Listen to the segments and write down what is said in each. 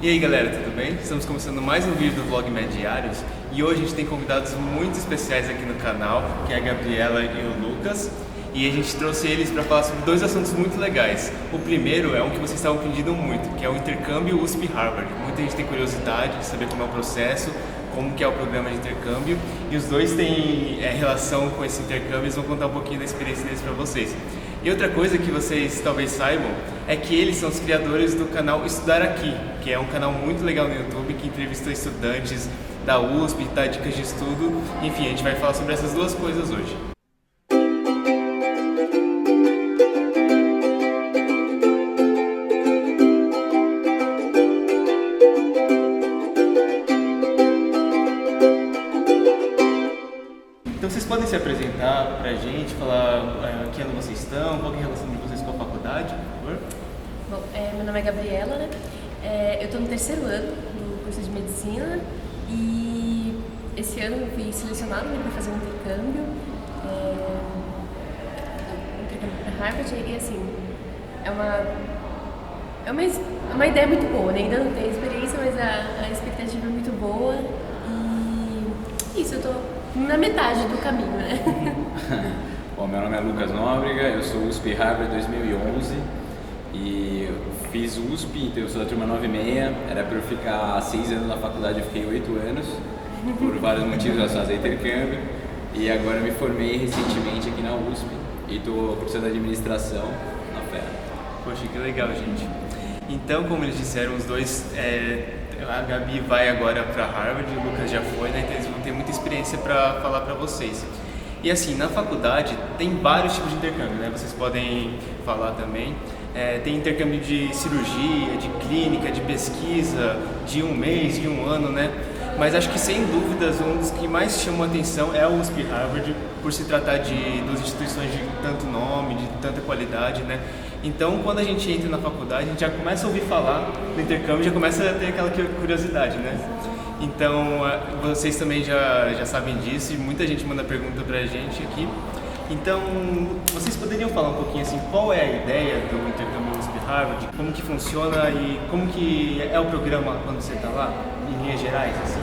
E aí galera, tudo bem? Estamos começando mais um vídeo do Vlog Med Diários e hoje a gente tem convidados muito especiais aqui no canal, que é a Gabriela e o Lucas, e a gente trouxe eles para falar sobre dois assuntos muito legais. O primeiro é um que vocês estavam pedindo muito, que é o intercâmbio USP-Harvard. Muita gente tem curiosidade de saber como é o processo, como que é o programa de intercâmbio, e os dois têm relação com esse intercâmbio, eles vão contar um pouquinho da experiência deles para vocês. E outra coisa que vocês talvez saibam é que eles são os criadores do canal Estudar Aqui, que é um canal muito legal no YouTube que entrevista estudantes da USP, dá dicas de estudo. Enfim, a gente vai falar sobre essas duas coisas hoje. Então vocês podem se apresentar pra gente, falar que ano vocês estão, qual que é a relação de vocês com a faculdade, por favor? Bom, meu nome é Gabriela, né? Eu estou no terceiro ano do curso de medicina e esse ano eu fui selecionada para fazer um intercâmbio para Harvard e assim, é uma ideia muito boa, né? Ainda não tenho experiência, mas a expectativa é muito boa e isso, eu estou na metade do caminho, né? Bom, meu nome é Lucas Nóbrega, eu sou USP Harvard 2011 e fiz USP, então eu sou da turma 96, era para eu ficar 6 anos na faculdade, eu fiquei 8 anos, por vários motivos relacionados a intercâmbio, e agora eu me formei recentemente aqui na USP e estou cursando administração na FEA. Poxa, que legal, gente. Então, como eles disseram, os dois, a Gabi vai agora para Harvard, o Lucas já foi, né? Então eles vão ter muita experiência para falar para vocês. E assim, na faculdade tem vários tipos de intercâmbio, né? Vocês podem falar também. Tem intercâmbio de cirurgia, de clínica, de pesquisa, de um mês, de um ano, né? Mas acho que sem dúvidas um dos que mais chamou a atenção é o USP Harvard, por se tratar de duas instituições de tanto nome, de tanta qualidade, né? Então, quando a gente entra na faculdade, a gente já começa a ouvir falar do intercâmbio, já começa a ter aquela curiosidade, né? Então, vocês também já sabem disso e muita gente manda pergunta pra gente aqui. Então, vocês poderiam falar um pouquinho assim, qual é a ideia do intercâmbio USP-Harvard, como que funciona e como que é o programa quando você está lá, em linhas gerais, assim?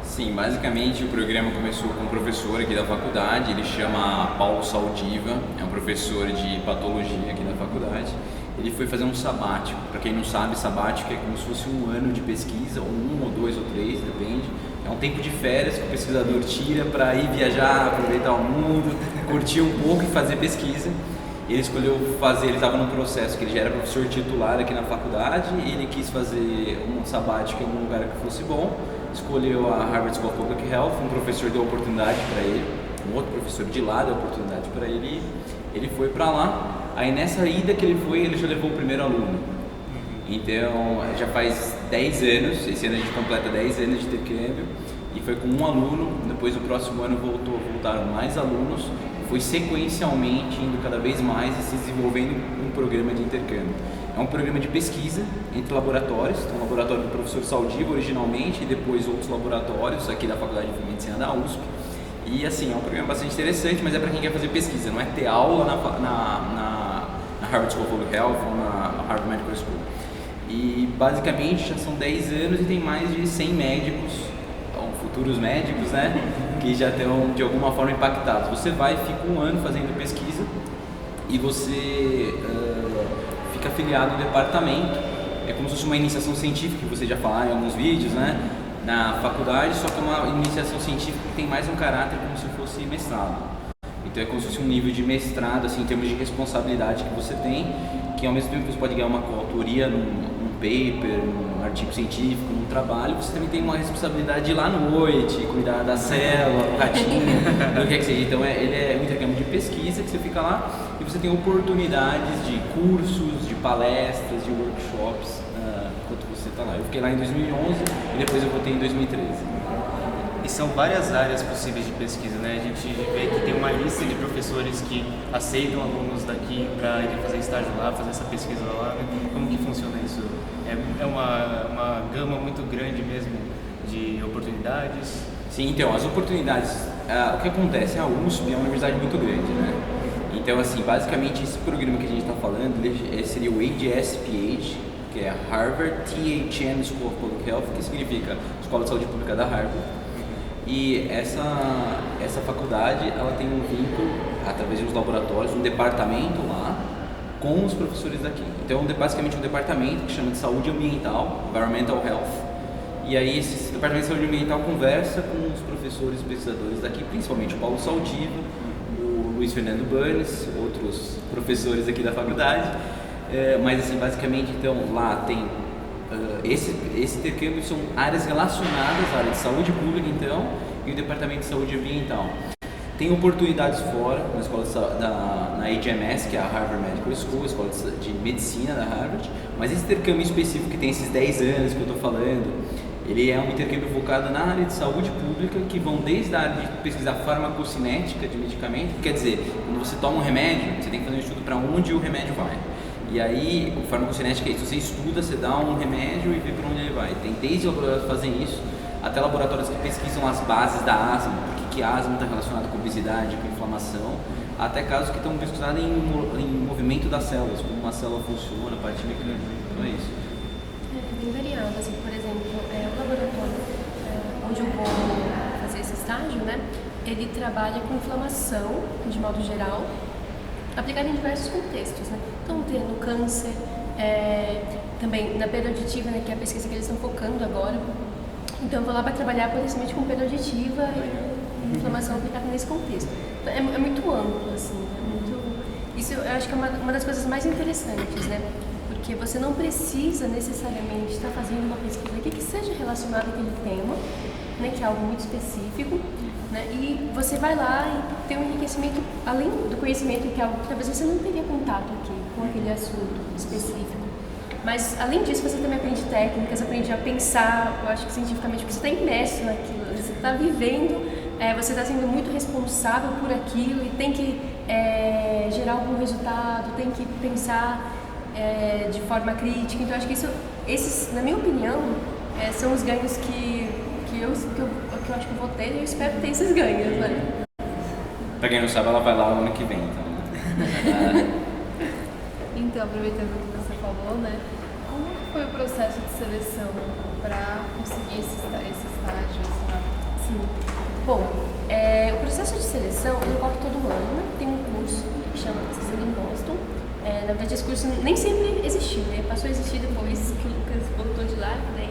Sim, basicamente o programa começou com um professor aqui da faculdade, ele chama Paulo Saldiva, é um professor de patologia aqui da faculdade. Ele foi fazer um sabático, para quem não sabe, sabático é como se fosse um ano de pesquisa, ou 1 ou 2 ou 3, depende. É um tempo de férias que o pesquisador tira para ir viajar, aproveitar o mundo, curtir um pouco e fazer pesquisa. Ele escolheu fazer, ele estava num processo que ele já era professor titular aqui na faculdade e ele quis fazer um sabático em algum lugar que fosse bom. Escolheu a Harvard School of Public Health, um professor deu a oportunidade para ele, um outro professor de lá deu a oportunidade para ele, ele foi para lá. Aí nessa ida que ele foi, ele já levou o primeiro aluno. Então já faz 10 anos, esse ano a gente completa 10 anos de intercâmbio e foi com um aluno, depois no próximo ano voltaram mais alunos, foi sequencialmente indo cada vez mais e se desenvolvendo um programa de intercâmbio. É um programa de pesquisa entre laboratórios, então o laboratório do professor Saldiva originalmente e depois outros laboratórios aqui da Faculdade de Medicina da USP. E assim, é um programa bastante interessante, mas é para quem quer fazer pesquisa, não é ter aula na Harvard School of Public Health ou na Harvard Medical School. E basicamente já são 10 anos e tem mais de 100 médicos, ou futuros médicos, né, que já estão de alguma forma impactados. Você vai, fica um ano fazendo pesquisa e você fica afiliado ao departamento. É como se fosse uma iniciação científica, que você já falou em alguns vídeos, né, na faculdade, só que é uma iniciação científica que tem mais um caráter como se fosse mestrado. Então é como se fosse um nível de mestrado, assim, em termos de responsabilidade que você tem, que ao mesmo tempo que você pode ganhar uma coautoria num paper, num artigo científico, num trabalho, você também tem uma responsabilidade de ir lá à noite, cuidar da célula, do ratinho, do que seja. Então ele é um intercâmbio de pesquisa que você fica lá e você tem oportunidades de cursos, de palestras, de workshops enquanto você está lá. Eu fiquei lá em 2011 e depois eu voltei em 2013. E são várias áreas possíveis de pesquisa, né? A gente vê que tem uma lista de professores que aceitam alunos daqui para ir fazer estágio lá, fazer essa pesquisa lá, né? Como que funciona isso? É uma gama muito grande mesmo de oportunidades? Sim, então, as oportunidades, o que acontece? A USP é uma universidade muito grande, né? Então, assim, basicamente esse programa que a gente está falando, ele seria o ADS-PH, que que é a Harvard THN School of Public Health, que significa Escola de Saúde Pública da Harvard. E essa faculdade, ela tem um vínculo, através dos laboratórios, um departamento lá, com os professores daqui. Então, basicamente um departamento que chama de Saúde Ambiental, Environmental Health. E aí esse departamento de saúde ambiental conversa com os professores e pesquisadores daqui, principalmente o Paulo Saldiva, o Luiz Fernando Burns, outros professores aqui da faculdade. Mas assim, basicamente, então, lá tem esse intercâmbio, são áreas relacionadas à área de saúde pública, então, e o departamento de saúde ambiental. Tem oportunidades fora, na escola na HMS, que é a Harvard Medical School, a escola de medicina da Harvard, mas esse intercâmbio específico que tem esses 10 anos que eu estou falando, ele é um intercâmbio focado na área de saúde pública, que vão desde a área de pesquisar farmacocinética de medicamento, quer dizer, quando você toma um remédio, você tem que fazer um estudo para onde o remédio vai. E aí, o farmacocinética é isso, você estuda, você dá um remédio e vê para onde ele vai. Tem desde laboratórios que fazem isso, até laboratórios que pesquisam as bases da asma, porque a asma está relacionada com obesidade, com inflamação, até casos que estão pesquisados em movimento das células, como uma célula funciona, a parte mecânica, então é isso. Bem variado, assim, por exemplo, o laboratório onde eu vou fazer esse estágio, né, ele trabalha com inflamação, de modo geral, aplicada em diversos contextos, né, então tem no câncer, também na perda auditiva, né, que é a pesquisa que eles estão focando agora, então eu vou lá para trabalhar potencialmente com perda auditiva e inflamação aplicada nesse contexto. Então, é muito amplo, assim, isso eu acho que é uma das coisas mais interessantes, né? Porque você não precisa necessariamente estar fazendo uma pesquisa aqui que seja relacionada àquele tema, né, que é algo muito específico, né, e você vai lá e tem um enriquecimento, além do conhecimento, que é algo que talvez você não teria contato aqui com aquele assunto específico. Mas, além disso, você também aprende técnicas, aprende a pensar, eu acho que cientificamente, porque você está imerso naquilo, você está vivendo, você está sendo muito responsável por aquilo e tem que gerar algum resultado, tem que pensar de forma crítica. Então, acho que esses, na minha opinião, são os ganhos que eu acho que eu vou ter e eu espero ter esses ganhos, né? Pra quem não sabe, ela vai lá no ano que vem, então. Então, aproveitando o que você falou, né? Como foi o processo de seleção para conseguir esse estágio? Sim. Bom, o processo de seleção ele ocorre todo ano, né? Tem um curso que chama Cesar em Boston. Na verdade, esse curso nem sempre existiu, né? Passou a existir depois que o Lucas voltou de lá, daí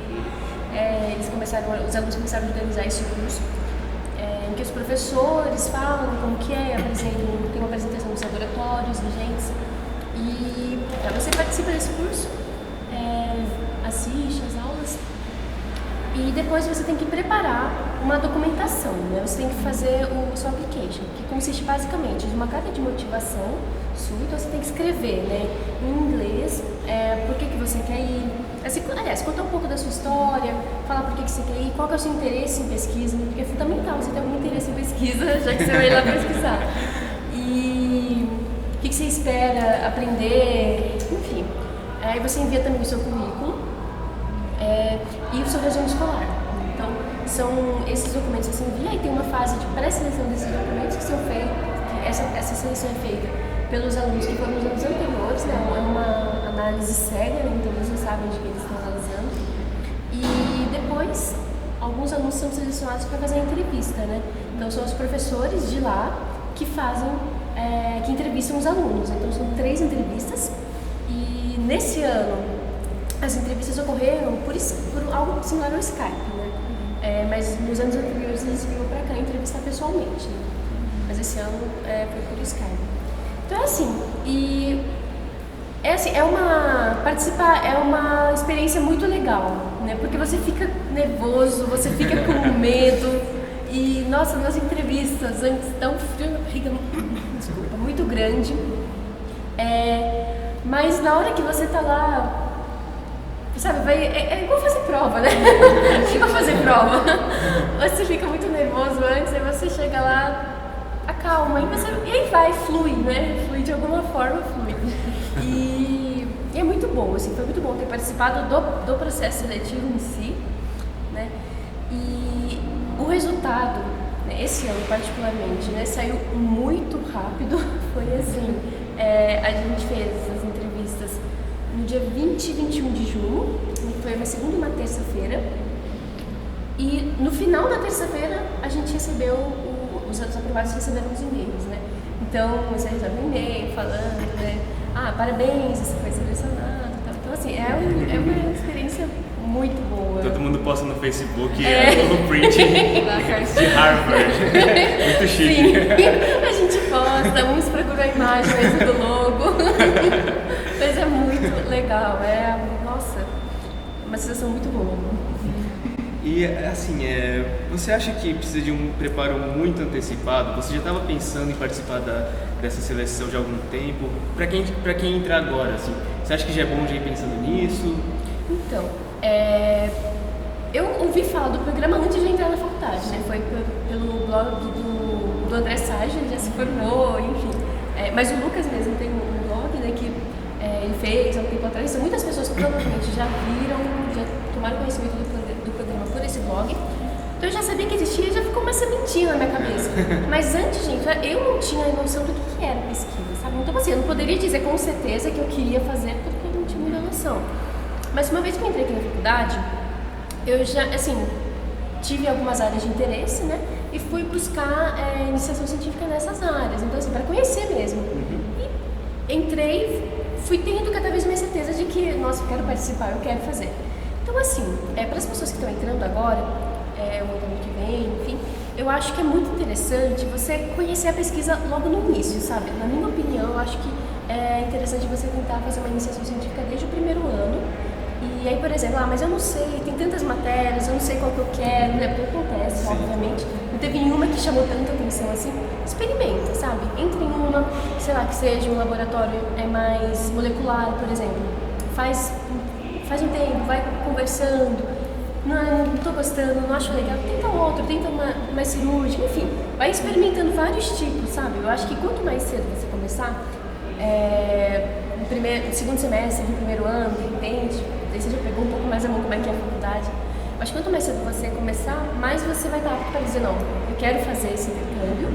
os alunos começaram a organizar esse curso, em que os professores falam como que tem uma apresentação dos laboratórios vigentes, e você participa desse curso, assiste às aulas, e depois você tem que preparar uma documentação, né? Você tem que fazer o seu application, que consiste basicamente de uma carta de motivação sua, então você tem que escrever, né, em inglês, por que você quer ir, assim, aliás, contar um pouco da sua história, falar por que você quer ir, qual que é o seu interesse em pesquisa, né? Porque é fundamental você ter algum interesse em pesquisa, já que você vai lá pesquisar. E o que você espera aprender, enfim. Aí você envia também o seu currículo e o seu resumo escolar. Então, são esses documentos que você envia e tem uma fase de pré-seleção desses documentos que são feitos, essa seleção é feita pelos alunos que foram nos anos anteriores, né? É uma análise cega, né? Então eles já sabem de que eles estão analisando. E depois, alguns alunos são selecionados para fazer a entrevista, né? Então são os professores de lá que fazem, que entrevistam os alunos. Então são 3 entrevistas e nesse ano as entrevistas ocorreram por algo similar ao Skype, né? Mas nos anos anteriores eles vinham para cá entrevistar pessoalmente, né? Mas esse ano foi por Skype. Então participar é uma experiência muito legal, né? Porque você fica nervoso, você fica com medo e, nossa, nas entrevistas antes dá um frio na barriga, desculpa, muito grande, mas na hora que você tá lá, sabe, é igual fazer prova, né? Igual fazer prova, você fica muito nervoso antes, aí você chega lá, acalma, e aí vai, flui, né? Flui de alguma forma, flui. E é muito bom, assim, foi muito bom ter participado do processo seletivo em si, né? E o resultado, né, esse ano particularmente, né, saiu muito rápido, foi assim, a gente fez as entrevistas no dia 20 e 21 de junho, foi uma segunda e uma terça-feira. E no final da terça-feira a gente recebeu, os aprovados receberam os e-mails, né? Então você recebe um e-mail falando, né? Parabéns, você foi selecionado. Então assim, é uma experiência muito boa. Todo mundo posta no Facebook o print de Harvard. Muito chique. Sim, a gente posta, uns procuram a imagem mesmo do logo. Mas é muito legal, nossa, uma sensação muito boa. E assim, você acha que precisa de um preparo muito antecipado? Você já estava pensando em participar dessa seleção de algum tempo? Para quem entrar agora, assim, você acha que já é bom já ir pensando nisso? Então, eu ouvi falar do programa antes de entrar na faculdade, né? Foi pelo blog do André Sage, ele já se formou, enfim. Mas o Lucas mesmo tem um blog, né, que ele fez há um tempo atrás. Então, muitas pessoas provavelmente já viram, já tomaram conhecimento do programa por esse blog. Então eu já sabia que existia e já ficou uma sementinha na minha cabeça. Mas antes, gente, eu não tinha a noção do que era pesquisa, sabe? Então assim, eu não poderia dizer com certeza que eu queria fazer porque eu não tinha muita noção. Mas uma vez que eu entrei aqui na faculdade, eu já, assim, tive algumas áreas de interesse, né? E fui buscar iniciação científica nessas áreas. Então assim, para conhecer mesmo. E entrei, fui tendo cada vez mais certeza de que, nossa, eu quero participar, eu quero fazer. Então assim, para as pessoas que estão entrando agora, o ano que vem, enfim, eu acho que é muito interessante você conhecer a pesquisa logo no início, sabe? Na minha opinião, eu acho que é interessante você tentar fazer uma iniciação científica desde o primeiro ano. E aí, por exemplo, mas eu não sei, tem tantas matérias, eu não sei qual que eu quero, né? Porque acontece, obviamente. Não teve nenhuma que chamou tanta atenção assim. Experimenta, sabe? Entre em uma, sei lá, que seja um laboratório mais molecular, por exemplo. Faz um tempo, vai conversando. Não tô gostando, não acho legal, tenta outro, tenta uma mais cirúrgica, enfim, vai experimentando vários tipos, sabe? Eu acho que quanto mais cedo você começar, no segundo semestre, no primeiro ano, de repente, daí você já pegou um pouco mais a mão como é que é a faculdade, mas quanto mais cedo você começar, mais você vai estar apto para dizer, não, eu quero fazer esse intercâmbio,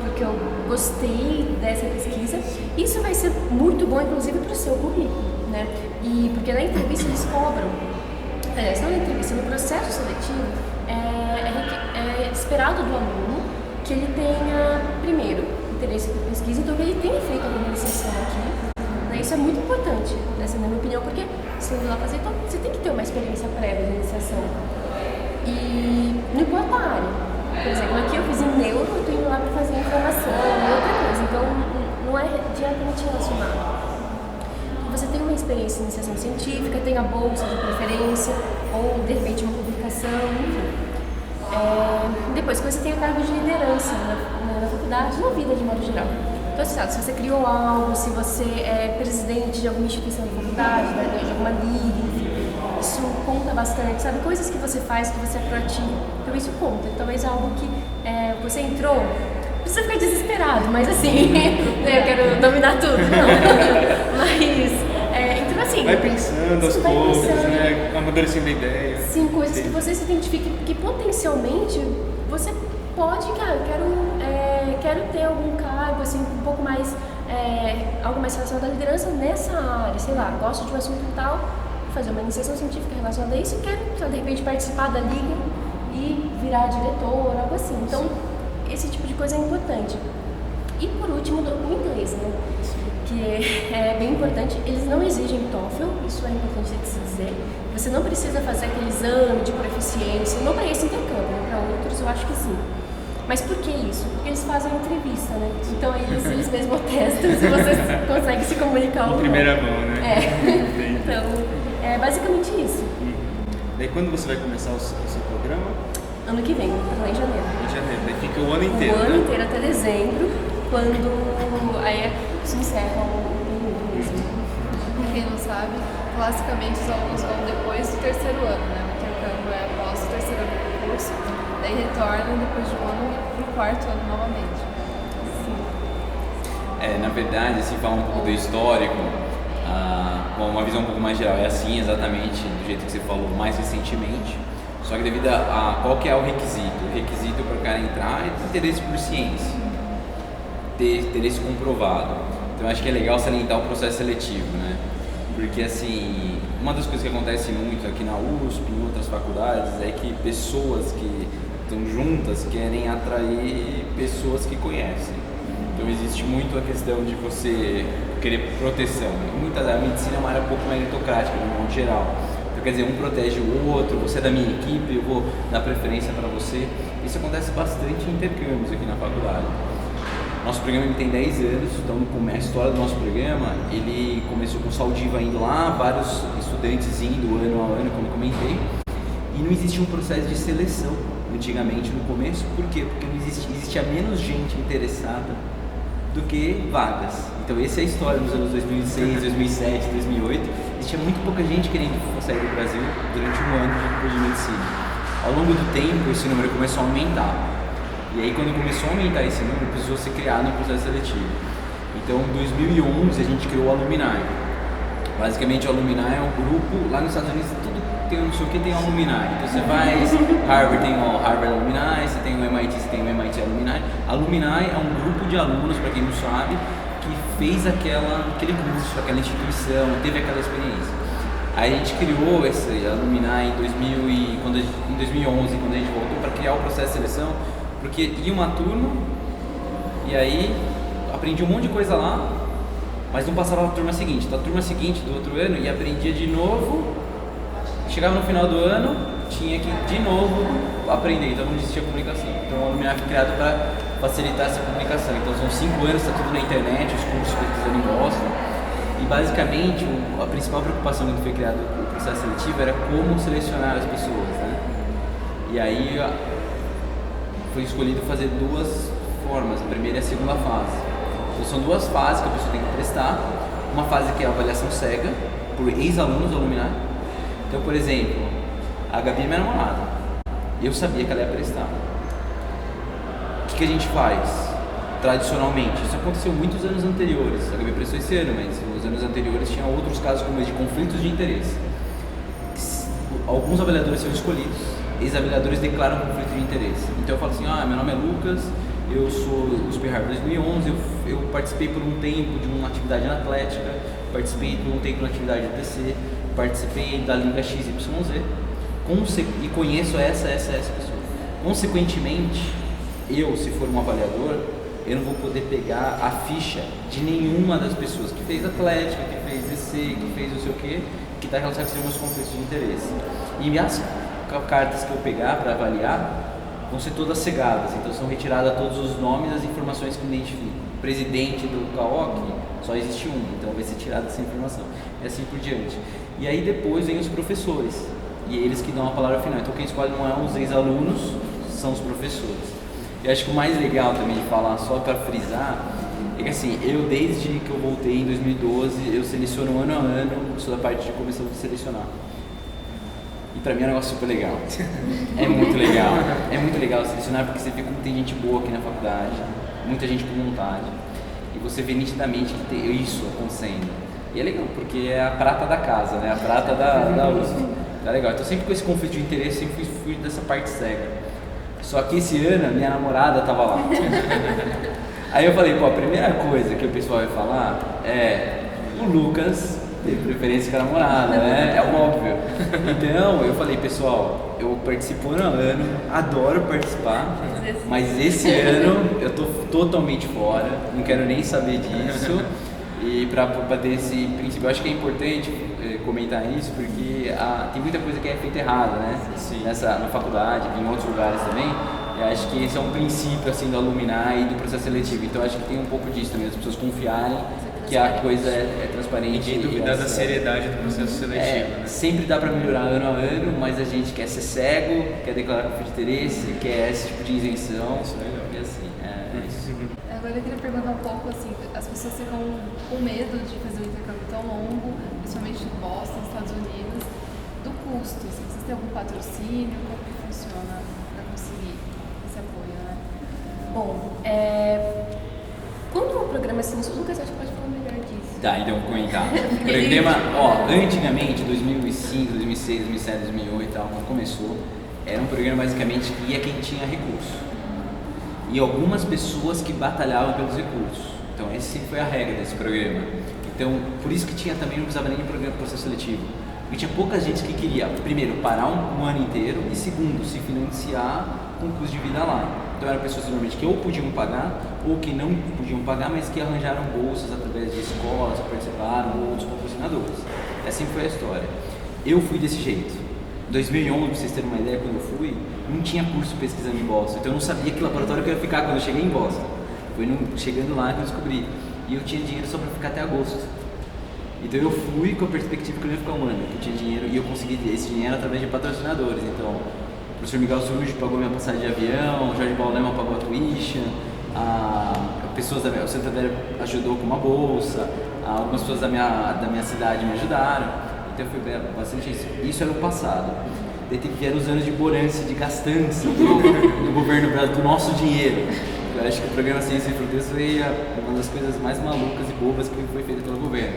porque eu gostei dessa pesquisa, isso vai ser muito bom, inclusive, para o seu currículo, né? E porque na entrevista eles cobram. Não na entrevista, no processo seletivo, é esperado do aluno que ele tenha, primeiro, interesse por pesquisa, então que ele tenha feito alguma iniciação aqui. Né? Isso é muito importante, nessa minha opinião, porque você indo lá fazer, então você tem que ter uma experiência prévia de iniciação. E não importa a área. Por exemplo, aqui eu fiz em neuro, eu estou indo lá para fazer informação e outra coisa, então não é diretamente relacionado. Você tem uma experiência em iniciação científica, tem a bolsa de preferência, ou de repente uma publicação, enfim. Depois que você tem o cargo de liderança na faculdade, na vida de modo geral. Então, se você criou algo, se você é presidente de alguma instituição da faculdade, né, de alguma liga, enfim, isso conta bastante, sabe? Coisas que você faz, que você é proativo, então isso conta. Talvez algo que você entrou, não precisa ficar desesperado, mas assim, eu quero dominar tudo, não. Mas... então assim... Vai pensando aos poucos, né? Amadurecendo a ideia. Sim, coisas que você se identifique, que potencialmente você pode, cara, quero ter algum cargo, assim, um pouco mais, algo mais relacionado à liderança nessa área, sei lá, gosto de um assunto tal, fazer uma iniciação científica relacionada a isso e quero, de repente, participar da liga e virar diretor, algo assim. Então, esse tipo de coisa é importante. E por último, o inglês, né? Que é bem importante, eles não exigem TOEFL, isso é importante de se dizer. Você não precisa fazer aquele exame de proficiência, não para esse intercâmbio, para outros eu acho que sim. Mas por que isso? Porque eles fazem entrevista, né? Então eles mesmos testam se você consegue se comunicar ou não. Em primeira mão, né? Então, é basicamente isso. Daí quando você vai começar o seu programa? Ano que vem, lá em janeiro. Em janeiro, daí fica o ano inteiro, O ano inteiro até dezembro, quando aí se encerra o período mesmo. Pra quem não sabe, classicamente os alunos vão depois do terceiro ano, né? O intercâmbio é após o terceiro ano do curso, daí retornam depois de um ano pro quarto ano novamente. Na verdade, assim, falar um pouco do histórico, uma visão um pouco mais geral, é assim exatamente do jeito que você falou mais recentemente, só que devido a qual que é o requisito? O requisito para o cara entrar é ter interesse por ciência, ter interesse comprovado. Então acho que é legal salientar o processo seletivo, né? Porque assim, uma das coisas que acontece muito aqui na USP, em outras faculdades, é que pessoas que estão juntas querem atrair pessoas que conhecem. Então existe muito a questão de você querer proteção. A medicina é uma área um pouco meritocrática, de um modo geral. Então quer dizer, um protege o outro, você é da minha equipe, eu vou dar preferência para você. Isso acontece bastante em intercâmbios aqui na faculdade. Nosso programa ele tem 10 anos, então a história do nosso programa, ele começou com o Saldiva indo lá, vários estudantes indo ano a ano, como eu comentei, e não existia um processo de seleção antigamente no começo. Por quê? Porque não existia menos gente interessada do que vagas. Então essa é a história nos anos 2006, 2007, 2008, existia muito pouca gente querendo sair do Brasil durante um ano de curso de medicina. Ao longo do tempo, esse número começou a aumentar. E aí, quando começou a aumentar esse número, precisou ser criado um processo seletivo. Então, em 2011, a gente criou o Alumni. Basicamente, o Alumni é um grupo, lá nos Estados Unidos, tudo tem, não sei o que, tem Alumni. Então, você vai, Harvard tem o Harvard Alumni, você tem o MIT, você tem o MIT Alumni. Alumni é um grupo de alunos, para quem não sabe, que fez aquele curso, aquela instituição, teve aquela experiência. Aí a gente criou esse Alumni em 2011, quando a gente voltou para criar o processo de seleção, porque ia uma turma, e aí aprendi um monte de coisa lá, mas não passava para a turma seguinte. Então a turma seguinte do outro ano e aprendia de novo, chegava no final do ano, tinha que de novo aprender, então não existia comunicação. Então o Alumni foi criado para facilitar essa comunicação. Então são 5 anos, está tudo na internet, os cursos que eles gostam. E basicamente a principal preocupação quando foi criado o processo seletivo era como selecionar as pessoas, né? E aí foi escolhido fazer 2 formas, a primeira e a segunda fase. Então são 2 fases que a pessoa tem que prestar. Uma fase que é a avaliação cega por ex-alunos do Alumni. Então, por exemplo, a Gabi é minha namorada e eu sabia que ela ia prestar. O que a gente faz? Tradicionalmente, isso aconteceu muitos anos anteriores. A Gabi prestou esse ano, mas nos anos anteriores tinha outros casos como esse de conflitos de interesse. Alguns avaliadores são escolhidos, ex-avaliadores declaram conflito de interesse. Então eu falo assim, meu nome é Lucas, eu sou USP Harvard 2011, eu participei por um tempo de uma atividade na Atlética, participei por um tempo na atividade da TC, participei da Liga XYZ e conheço essa pessoa. Consequentemente, eu, se for um avaliador, eu não vou poder pegar a ficha de nenhuma das pessoas que fez Atlética, que fez DC, que fez não sei o que está relacionado com os meus conflitos de interesse. E as cartas que eu pegar para avaliar vão ser todas cegadas, então são retiradas todos os nomes e as informações que me identificam. O presidente do CAOC só existe um, então vai ser tirada essa informação. E assim por diante. E aí depois vem os professores, e eles que dão a palavra final. Então quem escolhe não é os ex-alunos, são os professores. Eu acho que o mais legal também de falar, só para frisar, é que assim, eu desde que eu voltei em 2012, eu seleciono ano a ano, sou da parte de comissão de selecionar. E pra mim é um negócio super legal. É muito legal selecionar, porque você vê como tem gente boa aqui na faculdade, muita gente com vontade, e você vê nitidamente que tem isso acontecendo. E é legal, porque é a prata da casa, né? A prata da USP. Tá legal. Então sempre com esse conflito de interesse, sempre fui dessa parte cega. Só que esse ano, minha namorada tava lá. Aí eu falei, a primeira coisa que o pessoal vai falar é o Lucas teve preferência com a namorada, né? É óbvio. Então, eu falei, pessoal, eu participo ano a ano, adoro participar, mas esse ano eu tô totalmente fora, não quero nem saber disso. E para ter esse princípio, eu acho que é importante comentar isso, porque tem muita coisa que é feita errada, né? Sim. Na faculdade, em outros lugares também. Eu acho que esse é um princípio assim do Alumni e do processo seletivo. Então eu acho que tem um pouco disso também, as pessoas confiarem que a coisa é transparente. Ninguém duvidar da seriedade do processo seletivo. Né? Sempre dá para melhorar ano a ano, mas a gente quer ser cego, quer declarar conflito de interesse, quer esse tipo de isenção. Isso é legal. E assim, é isso. Agora eu queria perguntar um pouco assim, as pessoas ficam com medo de fazer um intercâmbio tão longo, principalmente em Boston, Estados Unidos, do custo. Se vocês têm algum patrocínio, como que funciona para conseguir esse apoio, né? Bom, quando o programa se iniciou, Lucas, acho que pode falar melhor disso. Tá, então vou comentar. O programa, antigamente, 2005, 2006, 2007, 2008 e tal, quando começou, era um programa basicamente que ia quem tinha recurso. E algumas pessoas que batalhavam pelos recursos. Então essa sempre foi a regra desse programa. Então, por isso que tinha também, não precisava nem de programa de processo seletivo. Porque tinha pouca gente que queria, primeiro, parar um ano inteiro e segundo, se financiar com o custo de vida lá. Então eram pessoas normalmente que ou podiam pagar ou que não podiam pagar, mas que arranjaram bolsas através de escolas, participaram, ou outros patrocinadores. E assim foi a história. Eu fui desse jeito. Em 2011, pra vocês terem uma ideia, quando eu fui, não tinha curso pesquisando em Boston. Então eu não sabia que laboratório que eu ia ficar quando eu cheguei em Boston. Foi chegando lá que eu descobri. E eu tinha dinheiro só para ficar até agosto. Então eu fui com a perspectiva que eu ia ficar um ano, que eu tinha dinheiro e eu consegui esse dinheiro através de patrocinadores. Então, o professor Miguel Surujo pagou minha passagem de avião, o Jorge Baulema pagou a tuition, o Santander ajudou com uma bolsa, algumas pessoas da minha cidade me ajudaram. Então foi bastante isso. Isso era o passado. Daí vieram os anos de borância, de gastança do governo brasileiro, do nosso dinheiro. Eu acho que o programa Ciência e Fronteiras foi uma das coisas mais malucas e bobas que foi feito pelo governo.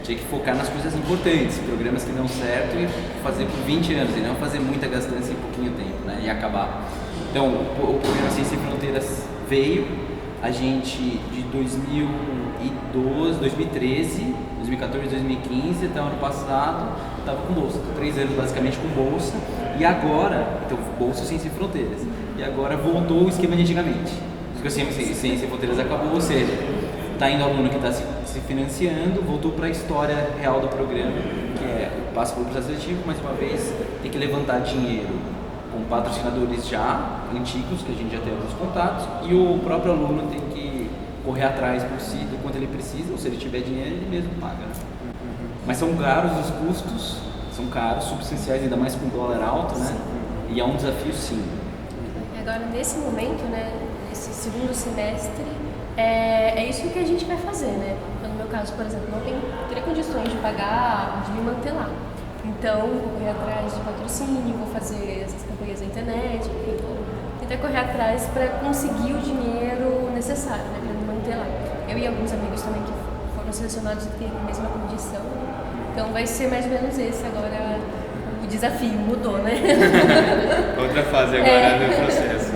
Tinha que focar nas coisas importantes, programas que dão certo e fazer por 20 anos, e não fazer muita gastança em pouquinho tempo, né, e acabar. Então, o programa Ciência e Fronteiras veio, a gente de 2012, 2013, 2014, 2015, até o ano passado, estava com bolsa, 3 anos basicamente com bolsa, e agora, então, bolsa Ciência e Fronteiras, e agora voltou o esquema de antigamente. Porque a Ciência e Fronteiras acabou, ou seja, está indo aluno que está se financiando, voltou para a história real do programa, que é passa pelo processo seletivo, mais uma vez tem que levantar dinheiro com patrocinadores já antigos, que a gente já tem alguns contatos, e o próprio aluno tem que correr atrás por si do quanto ele precisa, ou se ele tiver dinheiro, ele mesmo paga. Né? Mas são caros os custos, são caros, substanciais, ainda mais com o dólar alto, né? E é um desafio sim. Agora, nesse momento, né, esse segundo semestre, é isso que a gente vai fazer, né? No meu caso, por exemplo, não teria condições de pagar, de me manter lá. Então, vou correr atrás de patrocínio, vou fazer essas campanhas na internet, enfim, vou tentar correr atrás para conseguir o dinheiro necessário, né, para me manter lá. Eu e alguns amigos também que foram selecionados e têm a mesma condição, né? Então vai ser mais ou menos esse agora o desafio, mudou, né? Outra fase agora do processo.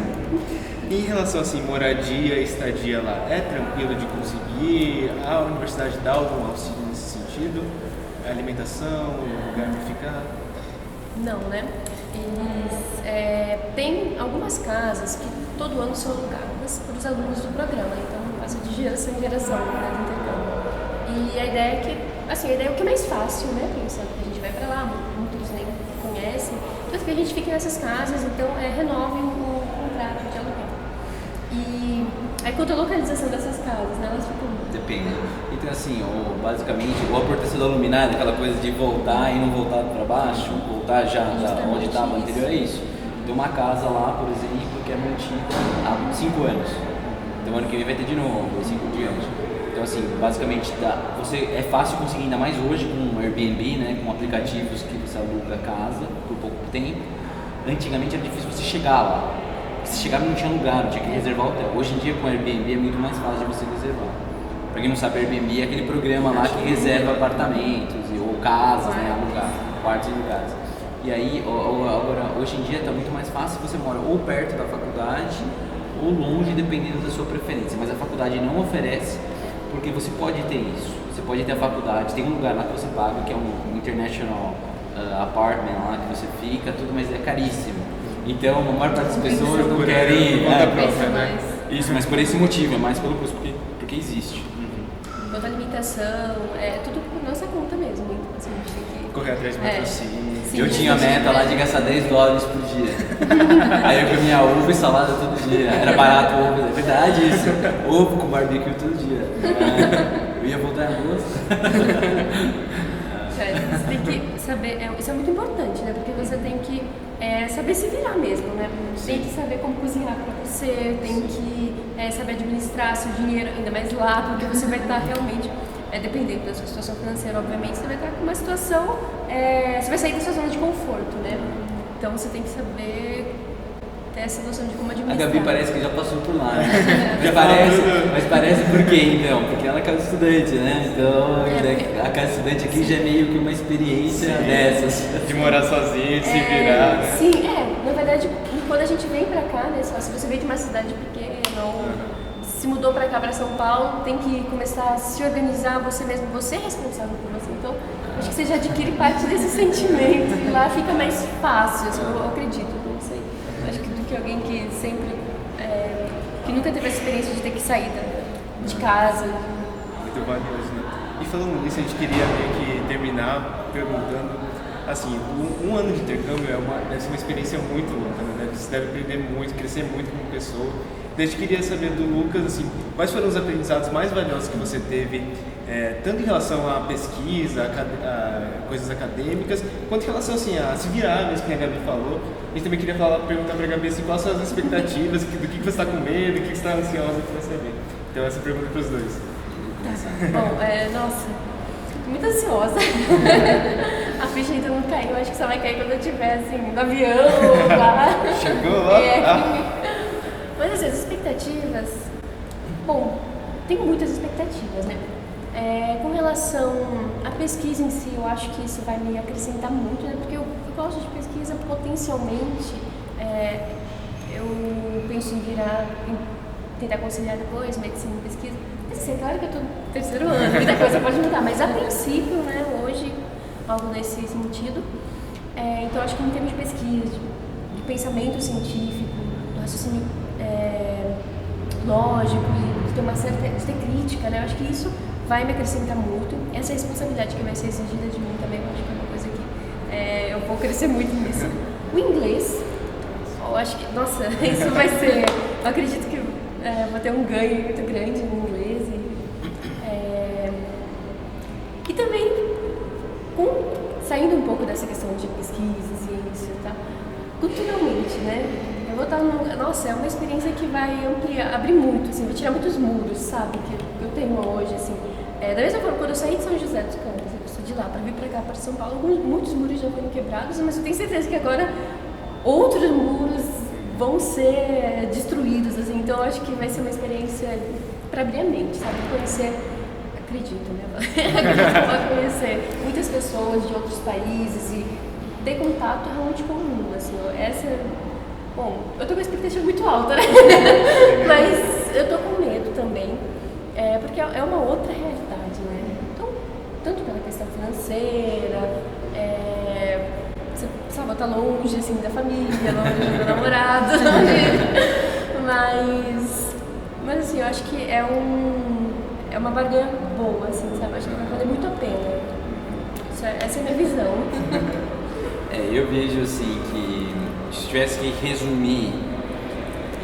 Em relação assim, moradia, estadia lá, é tranquilo de conseguir? A universidade dá algum auxílio nesse sentido? Alimentação, lugar para ficar? Não, né? Eles têm algumas casas que todo ano são alugadas para os alunos do programa, então passa de geração em geração, né, do intercâmbio. E a ideia é que, assim, a ideia é o que é mais fácil, né? Pensando que a gente vai para lá, muitos nem conhecem, então que a gente fique nessas casas, então renovem o contrato de aluguel. E aí quanto à localização dessas casas, né, elas ficam... Depende. Então assim, basicamente, a proteção da luminária, aquela coisa de voltar e não voltar para baixo, voltar já onde estava anterior, é isso. Tem uma casa lá, por exemplo, que é mantida há 5 anos. Então ano que vem vai ter de novo, 5 diante. Então assim, basicamente é fácil conseguir, ainda mais hoje com Airbnb, né, com aplicativos que você aluga a casa por pouco tempo. Antigamente era difícil você chegar lá. Se chegava não tinha lugar, não tinha que reservar hotel. Hoje em dia com Airbnb é muito mais fácil de você reservar. Para quem não sabe, Airbnb é aquele programa lá que reserva apartamentos ou casas, né, alugar, quartos e lugares. E aí, agora, hoje em dia está muito mais fácil, você mora ou perto da faculdade ou longe, dependendo da sua preferência. Mas a faculdade não oferece, porque você pode ter isso. Você pode ter a faculdade, tem um lugar lá que você paga, que é um International Apartment lá, que você fica, tudo, mas é caríssimo. Então, a maior parte das pessoas não querem conta própria, né? Isso, mas por esse motivo, é mais pelo custo, porque existe. Quanto à alimentação, tudo por nossa conta mesmo. Então, assim, a gente tem que... Correr atrás de patrocínio. Eu tinha a meta lá de gastar $10 por dia. Aí eu comia ovo e salada todo dia. Era barato o ovo, é verdade isso. Ovo com barbecue todo dia. Eu ia voltar em agosto. Você tem que saber, isso é muito importante, né? Porque você tem que saber se virar mesmo, né? Tem que saber como cozinhar para você, tem que saber administrar seu dinheiro, ainda mais lá, porque você vai estar realmente, dependendo da sua situação financeira, obviamente, você vai estar com uma situação, você vai sair da sua zona de conforto, né? Então você tem que saber ter essa noção de como administrar. A Gabi parece que já passou por lá, né? Mas parece por quê então? Porque ela é casa estudante, né? Então a casa estudante aqui já é meio que uma experiência dessas. De morar sozinho, de se virar, né? Sim, na verdade, quando a gente vem pra cá, né? Se você vem de uma cidade pequena ou se mudou para cá, para São Paulo, tem que começar a se organizar você mesmo, você é responsável por você. Então, acho que você já adquire parte desse sentimento e lá fica mais fácil, assim, eu acredito, não sei. Acho que do que alguém que sempre, que nunca teve a experiência de ter que sair de casa. Muito valioso, né? E falando nisso, a gente queria meio que terminar perguntando, assim, um ano de intercâmbio deve ser uma experiência muito louca, né? Você deve aprender muito, crescer muito como pessoa. A gente queria saber do Lucas, assim, quais foram os aprendizados mais valiosos que você teve, tanto em relação à pesquisa, a coisas acadêmicas, quanto em relação, assim, a se virar, mesmo que a Gabi falou. A gente também queria perguntar para a Gabi, assim, quais são as expectativas, do que você está com medo, do que você está ansiosa para saber. Então, essa pergunta para os dois. Tá. Bom, nossa, fico muito ansiosa. A ficha ainda não caiu, acho que só vai cair quando eu estiver, assim, no avião, lá. Chegou lá? Mas assim, as expectativas, bom, tem muitas expectativas, né? Com relação à pesquisa em si, eu acho que isso vai me acrescentar muito, né? Porque eu gosto de pesquisa, potencialmente, eu penso em tentar conciliar depois medicina e pesquisa. Mas assim, é claro que eu estou no terceiro ano, muita coisa pode mudar, mas a princípio, né, hoje, algo nesse sentido. Então, acho que em termos de pesquisa, de pensamento científico, do raciocínio lógico, de ter uma certa de ter crítica, né? Eu acho que isso vai me acrescentar muito. Essa responsabilidade que vai ser exigida de mim também, eu acho que é uma coisa que eu vou crescer muito nisso. O inglês, eu acho que, nossa, isso vai ser, eu acredito que vou ter um ganho muito grande no inglês e também saindo um pouco dessa questão de pesquisa, ciência, tá? Culturalmente, né? Eu vou estar nossa, é uma experiência que vai abrir muito, assim, vai tirar muitos muros, sabe, que eu tenho hoje, assim. Da mesma forma, quando eu saí de São José dos Campos, eu sou de lá para vir para cá, para São Paulo, muitos muros já foram quebrados, mas eu tenho certeza que agora outros muros vão ser destruídos, assim. Então, eu acho que vai ser uma experiência para abrir a mente, sabe, conhecer, acredito, né? Acredito que vai conhecer muitas pessoas de outros países e ter contato realmente com o mundo, assim. Bom, eu tô com uma expectativa muito alta, né? Mas eu tô com medo também, porque é uma outra realidade, né? Então, tanto pela questão financeira, você sabe, tá longe, assim, da família, longe do namorado, mas assim, eu acho que é uma barganha boa, assim, sabe? Acho que vai valer muito a pena. Essa é a minha visão. Eu vejo, assim, que se tivesse que resumir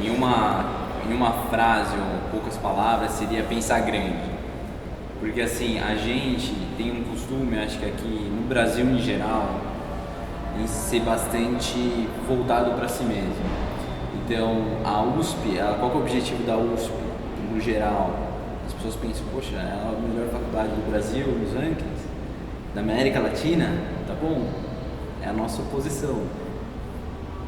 em uma frase ou poucas palavras, seria pensar grande. Porque, assim, a gente tem um costume, acho que aqui no Brasil em geral, em ser bastante voltado para si mesmo. Então, a USP, qual que é o objetivo da USP no geral? As pessoas pensam, poxa, é a melhor faculdade do Brasil, nos rankings, da América Latina, tá bom? É a nossa posição.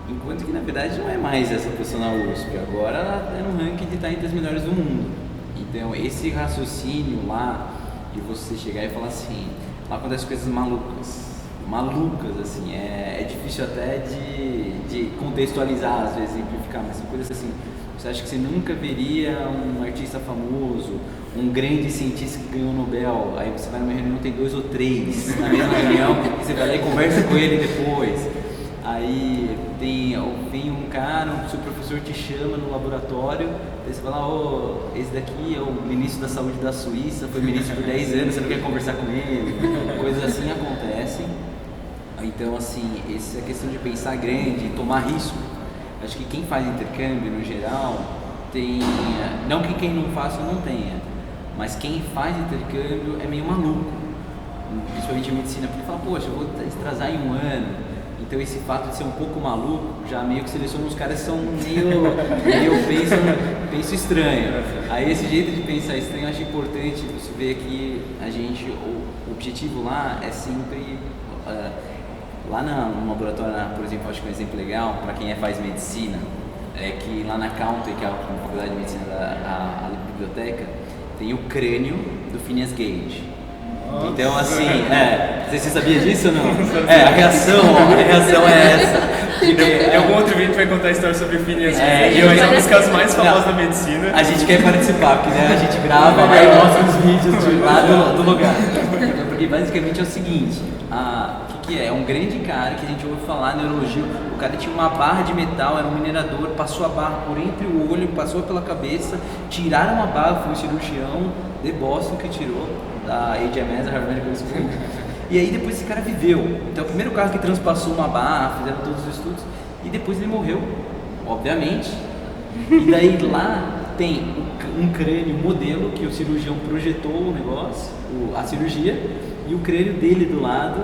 Enquanto que, na verdade, não é mais essa posição na USP. Agora ela é no ranking de estar entre as melhores do mundo. Então, esse raciocínio lá, de você chegar e falar assim, lá acontecem coisas malucas, assim, é difícil até de contextualizar, às vezes, simplificar, mas são coisas assim, você acha que você nunca veria um artista famoso, um grande cientista que ganhou o Nobel, aí você vai numa reunião, tem 2 ou 3 na mesma reunião, e você vai lá e conversa com ele depois. Aí vem um cara, o seu professor te chama no laboratório, aí você fala, esse daqui é o ministro da saúde da Suíça, foi ministro por 10 anos, você não quer conversar com ele, coisas assim acontecem. Então, assim, essa questão de pensar grande, tomar risco, acho que quem faz intercâmbio, no geral, não que quem não faça não tenha, mas quem faz intercâmbio é meio maluco, principalmente em medicina, porque fala, poxa, eu vou atrasar em um ano. Então esse fato de ser um pouco maluco já meio que seleciona os caras que são meio penso estranho. Aí esse jeito de pensar estranho eu acho importante você ver que o objetivo lá é sempre lá no laboratório, por exemplo, acho que um exemplo legal para quem faz medicina é que lá na County, que é a faculdade de medicina a biblioteca, tem o crânio do Phineas Gage. Então, assim, você sabia disso ou não? A reação é essa. Em algum outro vídeo vai vai contar a história sobre o Phineas É, Gage, eu- mas é um dos casos mais famosos Não. da medicina. A gente quer participar, porque né, a gente grava, aí mostra os vídeos de lá do lugar. Porque basicamente é o seguinte, o que é? É um grande cara que a gente ouve falar, neurologia, o cara tinha uma barra de metal, era um minerador, passou a barra por entre o olho, passou pela cabeça, tiraram a barra, foi um cirurgião de Boston que tirou, da HMS, Harvard Medical School. E aí depois esse cara viveu. Então o primeiro caso que transpassou uma barra, fizeram todos os estudos, e depois ele morreu, obviamente. E daí lá tem um crânio modelo que o cirurgião projetou o negócio, a cirurgia, e o crânio dele do lado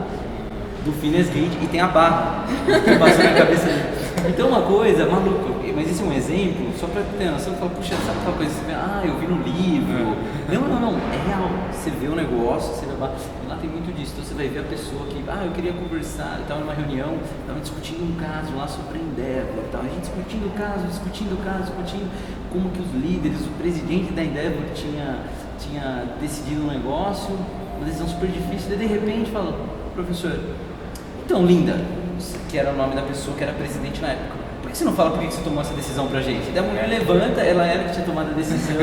do Phineas Gage, e tem a barra que passou na cabeça dele. Então uma coisa maluca, mas esse é um exemplo, só pra ter noção, fala, puxa, sabe aquela coisa, você vê, eu vi no livro. Não, é real. Você vê o negócio, você vê lá, e lá tem muito disso. Então você vai ver a pessoa que, eu queria conversar, eu estava numa reunião, estava discutindo um caso lá sobre Endeavor, a gente discutindo o caso, discutindo como que os líderes, o presidente da Endeavor tinha decidido um negócio, uma decisão super difícil, e de repente fala, professor, então Linda, que era o nome da pessoa que era presidente na época, por que você não fala por que você tomou essa decisão pra gente? E daí a mulher levanta, ela era que tinha tomado a decisão,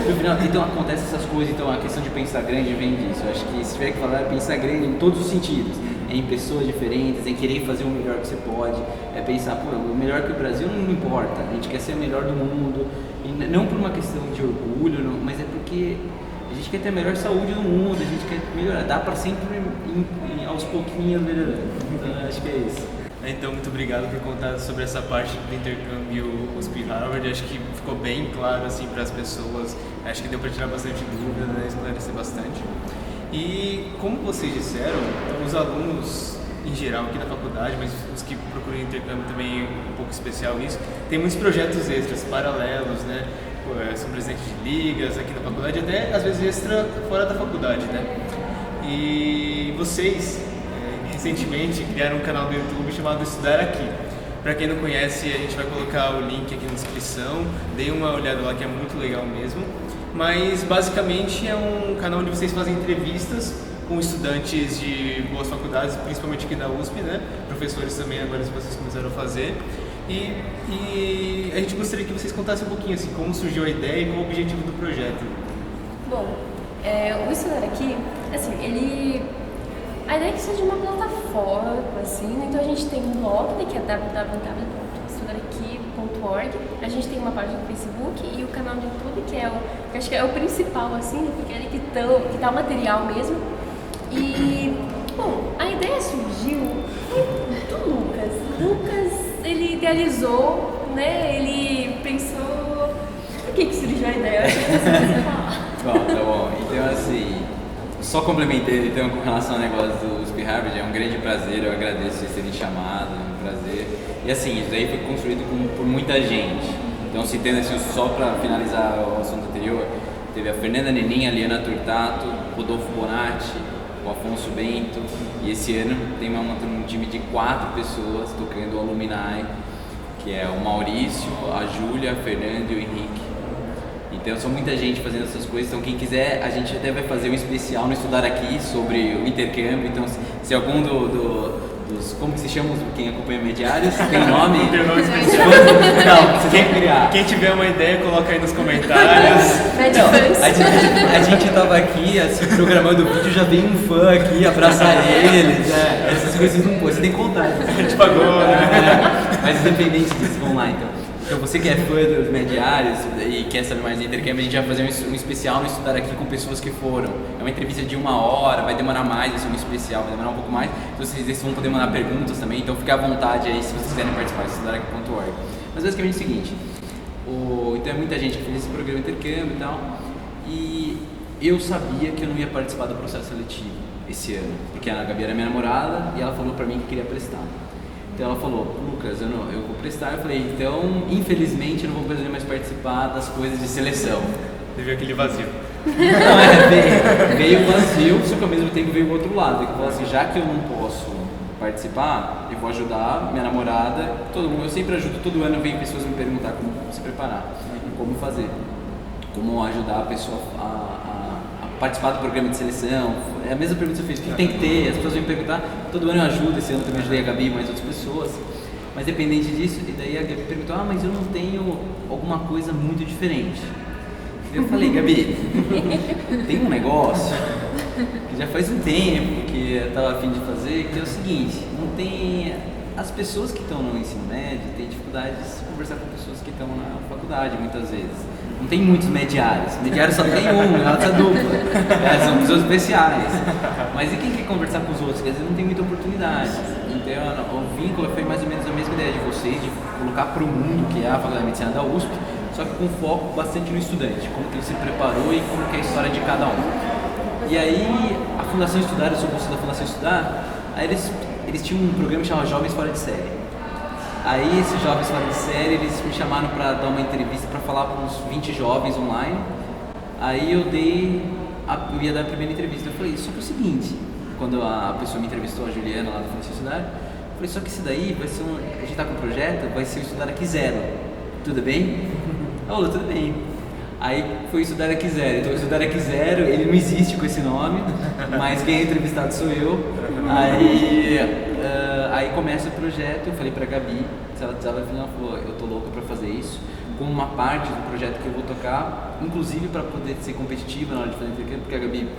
no final, então acontecem essas coisas, então a questão de pensar grande vem disso. Eu acho que se tiver que falar, é pensar grande em todos os sentidos, em pessoas diferentes, em querer fazer o melhor que você pode, é pensar, o melhor que o Brasil não importa, a gente quer ser o melhor do mundo, e não por uma questão de orgulho, mas é porque a gente quer ter a melhor saúde do mundo, a gente quer melhorar, dá para sempre aos pouquinhos melhorando. Então, acho que é isso. Então, muito obrigado por contar sobre essa parte do intercâmbio USP-Harvard. Acho que ficou bem claro assim para as pessoas. Acho que deu para tirar bastante dúvida, né? Esclarecer bastante. E como vocês disseram, então, os alunos em geral aqui da faculdade, mas os que procuram intercâmbio também é um pouco especial isso, tem muitos projetos extras, paralelos, né? São presidente de ligas aqui na faculdade, até às vezes extra fora da faculdade, né? E vocês recentemente criaram um canal do YouTube chamado Estudar Aqui. Para quem não conhece, a gente vai colocar o link aqui na descrição, dê uma olhada lá que é muito legal mesmo. Mas basicamente é um canal onde vocês fazem entrevistas com estudantes de boas faculdades, principalmente aqui da USP, né? Professores também agora vocês começaram a fazer. E a gente gostaria que vocês contassem um pouquinho assim, como surgiu a ideia e qual o objetivo do projeto. Bom, o Estudar Aqui, assim, a ideia é que seja uma plataforma, assim, então a gente tem um blog, né, que é www.estudaraqui.org, a gente tem uma página no Facebook e o canal do YouTube, que acho que é o principal, assim, né, porque é ali que tá o material mesmo. E, bom, a ideia surgiu do Lucas. Lucas, ele idealizou, né, ele pensou... Por que surgiu a ideia? Eu acho que você vai falar. Bom, tá bom. Então, assim, só complementei então com relação ao negócio do USP-Harvard, é um grande prazer, eu agradeço vocês terem chamado, é um prazer. E assim, isso daí foi construído por muita gente. Então, citando assim, só para finalizar o assunto anterior, teve a Fernanda Nenin, a Liana Turtato, Rodolfo Bonatti, o Afonso Bento, e esse ano tem um time de 4 pessoas tocando o Alumni, que é o Maurício, a Júlia, a Fernanda e o Henrique. Então são muita gente fazendo essas coisas, então quem quiser, a gente até vai fazer um especial no Estudar Aqui sobre o intercâmbio, então se algum dos, como que se chama quem acompanha Mediários, tem nome? Não tem nome especial. Não, vocês vão criar. Quem tiver uma ideia, coloca aí nos comentários. Não, a gente tava aqui, assim, programando o vídeo, já veio um fã aqui abraçar eles, essas coisas não pode, você tem que contar. A gente pagou, né? Mas independente disso, vamos lá então. Então você que é fã dos Mediários e quer saber mais de intercâmbio, a gente vai fazer um especial no Estudar Aqui com pessoas que foram. É uma entrevista de 1 hora, vai demorar mais, vai ser um especial, vai demorar um pouco mais. Então vocês vão poder mandar perguntas também, então fique à vontade aí se vocês quiserem participar do estudaraqui.org. Mas basicamente é o seguinte, então é muita gente que fez esse programa de intercâmbio e tal, e eu sabia que eu não ia participar do processo seletivo esse ano, porque a Gabi era minha namorada e ela falou pra mim que queria prestar. Então ela falou, Lucas, eu vou prestar. Eu falei, então, infelizmente, eu não vou poder mais participar das coisas de seleção. Você viu aquele vazio. Não, veio vazio, só que ao mesmo tempo veio o outro lado. Eu falei assim, já que eu não posso participar, eu vou ajudar minha namorada, todo mundo. Eu sempre ajudo, todo ano vem pessoas me perguntar como se preparar, como fazer, como ajudar a pessoa a participar do programa de seleção. É a mesma pergunta que você fez, o que tem que ter? As pessoas vêm me perguntar, todo ano eu ajudo, esse ano também ajudei a Gabi e mais outras pessoas. Mas dependente disso, e daí a Gabi perguntou, mas eu não tenho alguma coisa muito diferente. Eu falei, Gabi, tem um negócio que já faz um tempo que eu estava a fim de fazer, que é o seguinte, não tem... As pessoas que estão no ensino médio têm dificuldade de conversar com pessoas que estão na faculdade, muitas vezes. Não tem muitos mediários. Mediário só tem um, essa dupla. São pessoas especiais. Mas e quem quer conversar com os outros? Quer dizer, não tem muita oportunidade. Então, o vínculo foi mais ou menos a mesma ideia de vocês, de colocar para o mundo, que é a Faculdade de Medicina da USP, só que com foco bastante no estudante, como que ele se preparou e como que é a história de cada um. E aí, a Fundação Estudar, eu sou bolsista da Fundação Estudar, aí eles tinham um programa que chamava Jovens Fora de Série. Aí esses jovens fora de série, eles me chamaram para dar uma entrevista para falar para uns 20 jovens online. Aí eu ia dar a primeira entrevista. Eu falei, só que é o seguinte, quando a pessoa me entrevistou, a Juliana lá da Fundação Estudar, eu falei, só que isso daí vai ser a gente tá com um projeto, vai ser o Estudar Aqui Zero. Tudo bem? Ela falou, tudo bem. Aí foi Estudar Aqui Zero. Então, Estudar Aqui Zero, ele não existe com esse nome, mas quem é entrevistado sou eu. Aí começa o projeto, eu falei pra Gabi, se ela precisava, ela falou, eu tô louca pra fazer isso, como uma parte do projeto que eu vou tocar, inclusive para poder ser competitiva na hora de fazer intercâmbio, porque a Gabi,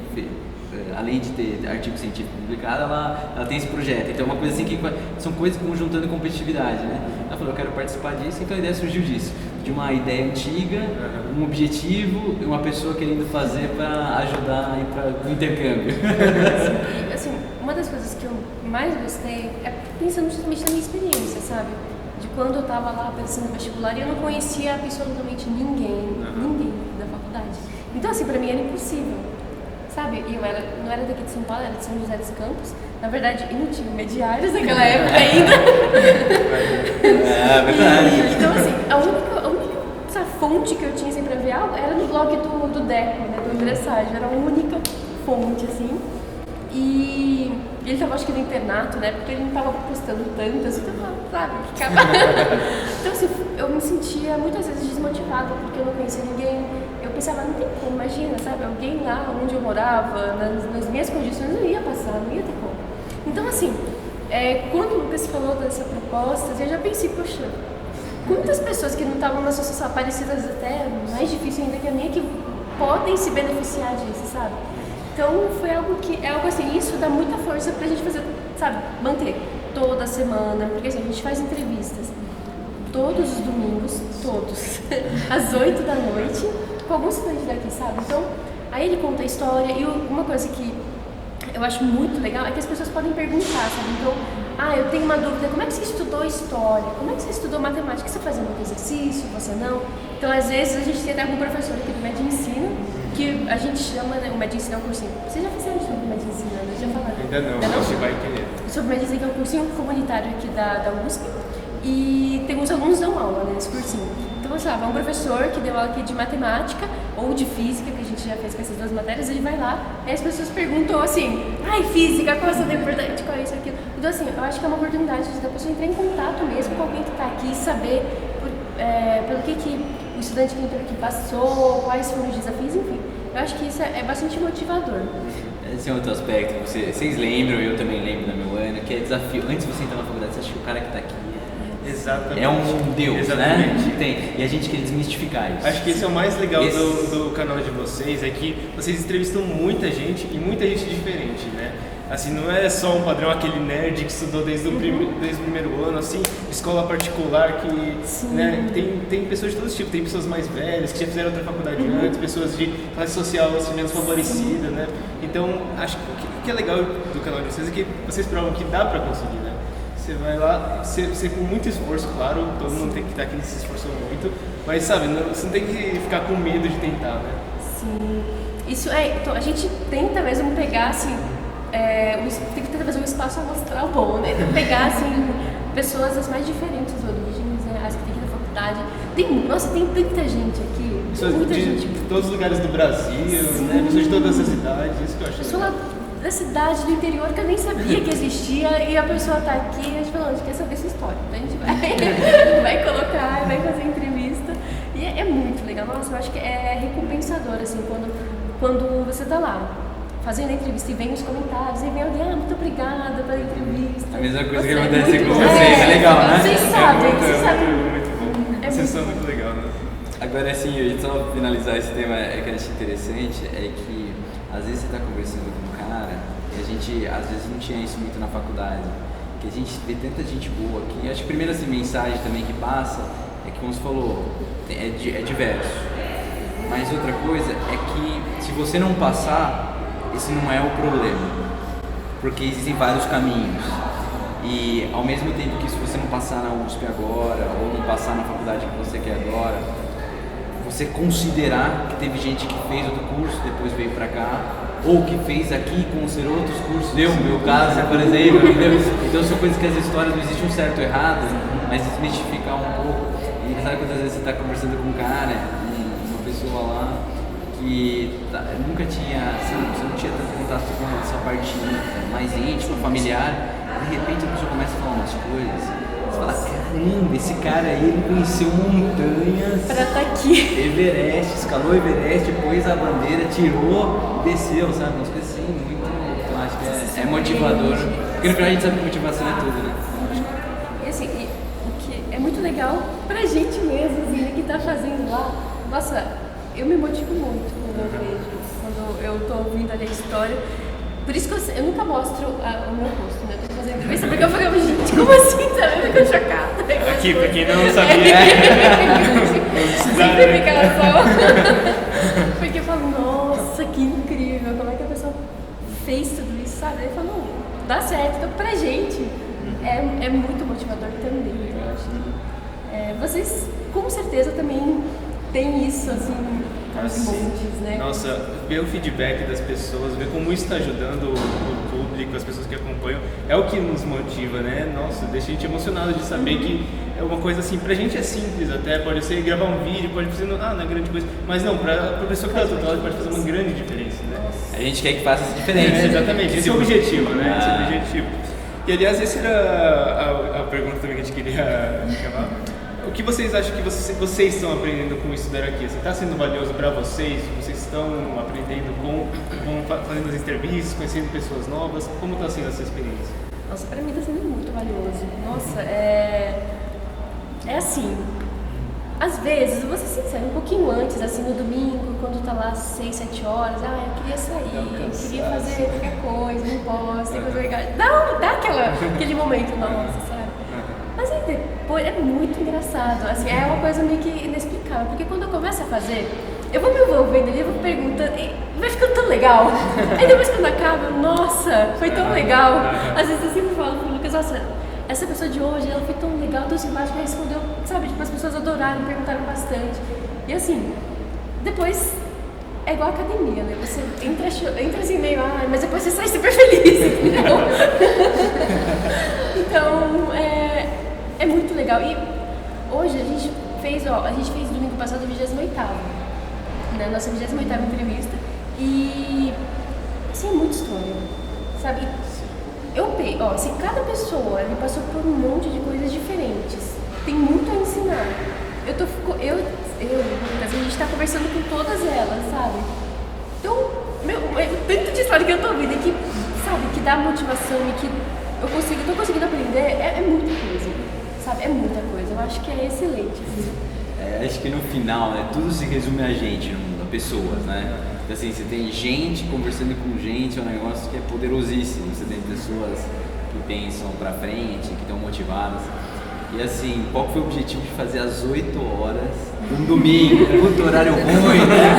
além de ter artigo científico publicado, ela tem esse projeto, então é uma coisa assim que são coisas conjuntando competitividade, né? Ela falou, eu quero participar disso, então a ideia surgiu disso, de uma ideia antiga, um objetivo e uma pessoa querendo fazer para ajudar a ir para o intercâmbio. Assim, uma das coisas que eu mais gostei é pensando justamente na minha experiência, sabe? De quando eu estava lá pensando no vestibular e eu não conhecia absolutamente ninguém da faculdade. Então, assim, pra mim era impossível, sabe? E eu não era daqui de São Paulo, era de São José dos Campos. Na verdade, eu não tinha mediários naquela época ainda. É verdade. Então, assim, a única fonte que eu tinha assim, pra ver algo era no blog do Deco, né, do Andresságio. Era a única fonte, assim. E ele estava, acho que, no internato, né? Porque ele não estava postando tanto, assim, então, sabe? Então, assim, eu me sentia muitas vezes desmotivada porque eu não conhecia ninguém. Eu pensava, não tem como, imagina, sabe? Alguém lá onde eu morava, nas minhas condições, não ia passar, não ia ter como. Então, assim, quando o Lucas falou dessa proposta, eu já pensei, poxa, quantas pessoas que não estavam na sociedade parecidas até, mais difícil ainda que a minha, que podem se beneficiar disso, sabe? Então foi algo assim, isso dá muita força pra gente fazer, sabe, manter toda semana, porque assim, a gente faz entrevistas todos os domingos, todos, às 8 da noite, com alguns estudantes daqui, sabe? Então, aí ele conta a história e uma coisa que eu acho muito legal é que as pessoas podem perguntar, sabe? Então, eu tenho uma dúvida, como é que você estudou história? Como é que você estudou matemática? Você fazia muito exercício, você não? Então, às vezes, a gente tem até algum professor aqui do Med Ensino, que a gente chama, né, o Med Ensino é um cursinho. Vocês já fizeram sobre o Med Ensino, né? Já falaram? Ainda não, você vai querer. Sobre o Med Ensino, que é um cursinho comunitário aqui da USP, e tem uns alunos que dão aula, né, nesse cursinho. Então, sei lá, vai um professor que deu aula aqui de matemática ou de física, que a gente já fez com essas duas matérias, ele vai lá, e as pessoas perguntam assim, física, qual é a importante, qual é isso, aquilo. Então, assim, eu acho que é uma oportunidade da pessoa entrar em contato mesmo com alguém que está aqui, saber pelo que o estudante que entrou aqui passou, quais foram os desafios, enfim. Eu acho que isso é bastante motivador. Esse é outro aspecto que vocês lembram, eu também lembro da meu ano, que é desafio. Antes de você entrar na faculdade, você acha que o cara que está aqui Exatamente. é um deus, Exatamente. né? E a gente quer desmistificar isso. Acho que esse é o mais legal do canal de vocês, é que vocês entrevistam muita gente e muita gente diferente, né? Assim, não é só um padrão, aquele nerd que estudou desde o primeiro ano, assim, escola particular que, né, tem pessoas de todos os tipos, tem pessoas mais velhas que já fizeram outra faculdade antes, pessoas de classe social assim, menos favorecida, né? Então, acho que o que é legal do canal de vocês é que vocês provam que dá pra conseguir, né? Você vai lá, você com muito esforço, claro, todo mundo tem que estar aqui se esforçou muito, mas sabe, você não tem que ficar com medo de tentar, né? Sim, isso então a gente tenta mesmo pegar assim, tem que tentar fazer um espaço amostral bom, né? Pegar assim, pessoas das mais diferentes origens, né? As que tem aqui na faculdade. Tem tanta gente aqui, Pessoas muita de gente. todos os lugares do Brasil, né? Pessoas de todas as idades, isso que eu acho Pessoa legal. da cidade, do interior, que eu nem sabia que existia, e a pessoa tá aqui e a gente falou, a gente quer saber essa história. Então a gente vai colocar, vai fazer entrevista. E é muito legal. Nossa, eu acho que é recompensador, assim, quando você tá lá, fazendo a entrevista e vem os comentários, e vem alguém, muito obrigada pela entrevista. A mesma coisa que Nossa, acontece muito com bom. vocês, é legal, né? Vocês sabem, vocês sabem. Muito bom. Vocês são muito legal, né? Agora, assim, eu ia só finalizar esse tema que eu acho interessante, é que às vezes você está conversando com um cara e a gente, às vezes, não tinha isso muito na faculdade, que a gente vê tanta gente boa aqui. Acho que a primeira assim, mensagem também que passa é que, como você falou, é diverso. Mas outra coisa é que se você não passar, esse não é o problema, porque existem vários caminhos. E ao mesmo tempo que se você não passar na USP agora, ou não passar na faculdade que você quer agora, você considerar que teve gente que fez outro curso, depois veio pra cá, ou que fez aqui e considerou outros cursos, no meu caso, por exemplo, entendeu? Então são coisas que as histórias não existe um certo ou errado, mas desmistificar um pouco. E sabe quantas vezes você está conversando com um cara, uma pessoa lá, que nunca tinha, assim, você não tinha tanto contato com essa parte mais íntima, familiar, de repente a pessoa começa a falar umas coisas, você fala, caramba, esse cara aí, ele conheceu montanhas, Pra estar aqui. Everest, escalou Everest, pôs a bandeira, tirou, desceu, sabe, umas coisas assim, muito, eu acho que é motivador, porque no final a gente sabe que motivação é tudo, né? E assim, o que é muito legal pra gente mesmo, assim, né, que tá fazendo lá. Nossa, eu me motivo muito quando eu vejo, quando eu tô ouvindo ali a história. Por isso que eu nunca mostro o meu rosto, né? Eu tô fazendo entrevista porque eu falei, gente, como assim? Sabe? Eu fico chocada. Aqui, pra quem não sabia. Sempre fica só. Porque eu falo, nossa, que incrível, como é que a pessoa fez tudo isso, sabe? Aí eu falo, não, dá certo. Então, pra gente, é muito motivador também. Eu acho que, vocês, com certeza, também têm isso, assim, aos montes, né? Nossa, ver o feedback das pessoas, ver como isso está ajudando o público, as pessoas que acompanham, é o que nos motiva, né? Nossa, deixa a gente emocionado de saber que é uma coisa assim, pra gente é simples até, pode ser gravar um vídeo, pode ser, não é grande coisa, mas não, pra pessoa que está do outro lado pode fazer uma grande diferença, né? A gente quer que faça essa diferença. Exatamente, esse é o objetivo, né? Esse é o objetivo. E aliás, essa era a pergunta também que a gente queria chamar. O que vocês acham que vocês estão aprendendo com estudar aqui? Está sendo valioso para vocês? Vocês estão aprendendo fazendo as entrevistas, conhecendo pessoas novas? Como está sendo essa experiência? Nossa, pra mim tá sendo muito valioso. Nossa, é assim, às vezes, eu vou ser sincera, um pouquinho antes, assim, no domingo, quando tá lá 6, 7 horas, eu queria sair, eu queria fazer qualquer coisa, não posso, tem coisa legal. Dá aquele momento, nossa, sabe? Mas aí depois é muito engraçado, assim, é uma coisa meio que inexplicável, porque quando eu começo a fazer, eu vou me envolvendo ali, eu vou perguntando, e vai ficando tão legal. Aí depois quando acaba, eu, nossa, foi tão legal. Às vezes eu sempre falo pro Lucas, nossa, essa pessoa de hoje, ela foi tão legal, tão simpática, respondeu, sabe, tipo, as pessoas adoraram, perguntaram bastante. E assim, depois é igual a academia, né? Você entra assim meio, mas depois você sai super feliz, entendeu? Então, é muito legal. E hoje a gente fez domingo passado a 28ª, né? Nossa 28ª entrevista. E, assim, é muita história, sabe? Se cada pessoa ele passou por um monte de coisas diferentes, tem muito a ensinar. A gente tá conversando com todas elas, sabe? Então, o tanto de história que eu tô ouvindo e que, sabe, que dá motivação e que eu tô conseguindo aprender, é muita coisa, sabe? É muita coisa. Eu acho que é excelente. Assim. Acho que no final, né, tudo se resume a gente no mundo, a pessoas, né? Então, assim, você tem gente conversando com gente, é um negócio que é poderosíssimo. Você tem pessoas que pensam pra frente, que estão motivadas. E assim, qual foi o objetivo de fazer às 8 horas um domingo? Puto horário ruim, né?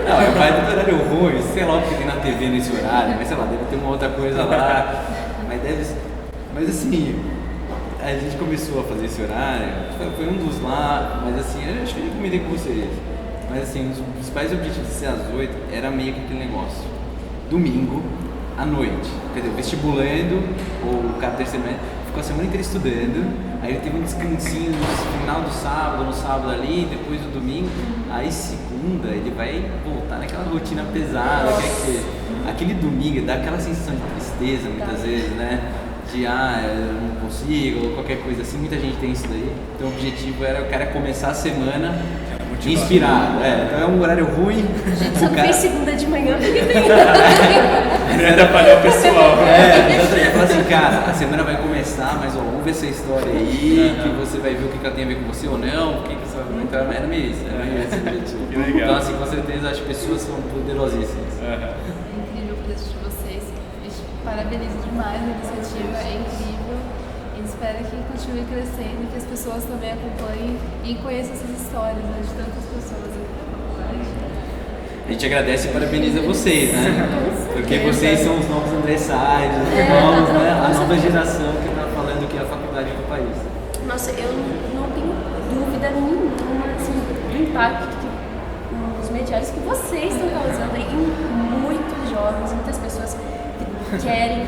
Não, vai do horário ruim, sei lá o que tem na TV nesse horário, mas sei lá, deve ter uma outra coisa lá. Mas assim, a gente começou a fazer esse horário, foi um dos lá, mas assim, eu acho que eu já comentei com vocês. Mas assim, um dos principais objetivos de ser às 8 era meio que aquele negócio. Domingo, à noite. Quer dizer, vestibulando, ou o cara terceiro ano, ficou a semana inteira estudando, aí ele teve um descansinho no final do sábado, no sábado ali, depois do domingo, aí segunda ele vai voltar naquela rotina pesada, aquele domingo dá aquela sensação de tristeza muitas vezes, né? De eu não consigo, ou qualquer coisa assim, muita gente tem isso daí. Então o objetivo era o cara começar a semana inspirado. Então é um horário ruim. Gente, você não fez segunda de manhã porque tem. Não atrapalhar o pessoal. Eu falo assim, cara, a semana vai começar, mas ó, vamos ver essa história aí, que você vai ver o que ela tem a ver com você ou não, o que você vai comentar. Era meio isso, esse objetivo. Que legal. Então, assim, com certeza, as pessoas são poderosíssimas. É incrível o projeto de vocês. A gente parabeniza demais a iniciativa, é incrível. A gente espera que continue crescendo e que as pessoas também acompanhem e conheçam essas histórias, né, de tantas pessoas aqui da faculdade. A gente agradece e parabeniza vocês, né? Porque vocês são os novos André Salles, os novos, né? A nova geração que está falando que é a faculdade do país. Nossa, eu não tenho dúvida nenhuma assim, do impacto que os mediários que vocês estão causando em muitos jovens, muitas pessoas que querem.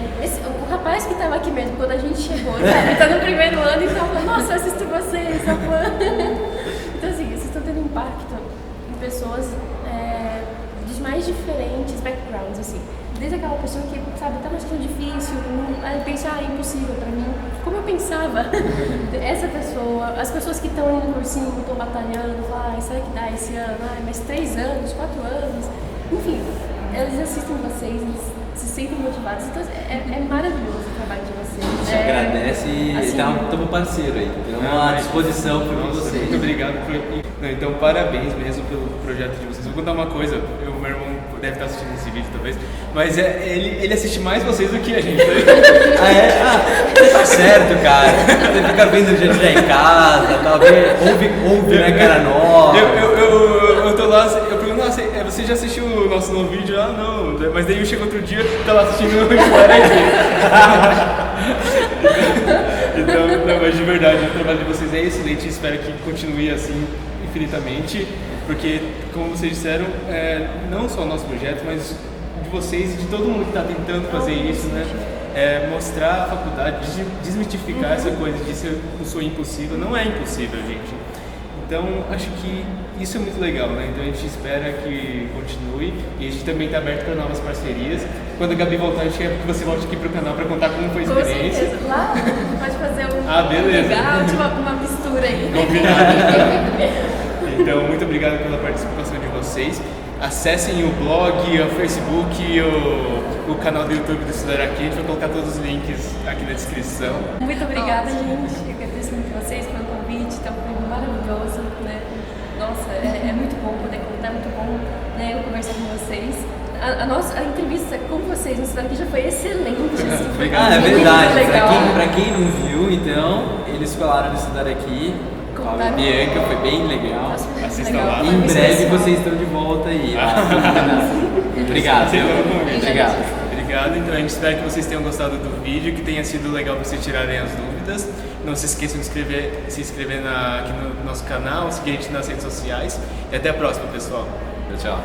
O rapaz que estava aqui mesmo, quando a gente chegou, sabe, tá no primeiro ano e falou, nossa, eu assisto vocês, sou fã. Então assim, vocês estão tendo impacto em pessoas dos mais diferentes backgrounds, assim. Desde aquela pessoa que, sabe, tá numa situação difícil, pensa, é impossível pra mim. Como eu pensava, essa pessoa, as pessoas que estão indo no cursinho, estão batalhando, falam, será que dá esse ano? Mais 3 anos, 4 anos, enfim, eles assistem vocês, eles se sentem motivados, então é maravilhoso o trabalho de vocês. A gente agradece e estamos parceiro aí, estamos à disposição para vocês. Muito obrigado então, parabéns mesmo pelo projeto de vocês. Vou contar uma coisa, meu irmão deve estar assistindo esse vídeo talvez, mas ele assiste mais vocês do que a gente. Você tá certo, cara. Você fica vendo o dia a dia em casa, talvez ouve né, cara nova. Eu tô lá, eu pergunto, nossa, você já assistiu o nosso novo vídeo? Não, mas daí eu chego outro dia e tá lá assistindo o Então, não, mas de verdade, o trabalho de vocês é excelente e espero que continue assim infinitamente, porque, como vocês disseram, não só o nosso projeto, mas de vocês e de todo mundo que está tentando fazer isso, né? Mostrar a faculdade, desmistificar essa coisa de ser um sonho impossível. Não é impossível, gente. Então, acho que isso é muito legal, né? Então, a gente espera que continue e a gente também está aberto para novas parcerias. Quando a Gabi voltar, a gente quer que você volte aqui para o canal para contar como foi a experiência. Com certeza. Lá pode fazer beleza. legal, uma mistura aí. Combinado. Então, muito obrigado pela participação de vocês. Acessem o blog, o Facebook, o canal do YouTube do Estudar Aqui. A gente vai colocar todos os links aqui na descrição. Muito obrigada, gente. Eu agradeço muito vocês pelo convite. Tá um maravilhoso, né? Nossa, é muito bom poder contar, é muito bom, né, eu conversar com vocês. A entrevista com vocês no Estudar Aqui já foi excelente. Assim, foi é verdade. legal. Pra quem não viu, então, eles falaram de Estudar Aqui. A Bianca, foi bem legal. Assistam lá. Em breve vocês estão de volta aí. Obrigado. Obrigado. Então a gente espera que vocês tenham gostado do vídeo, que tenha sido legal para vocês tirarem as dúvidas. Não se esqueçam de se inscrever aqui no nosso canal, seguir a gente nas redes sociais. E até a próxima, pessoal. Tchau.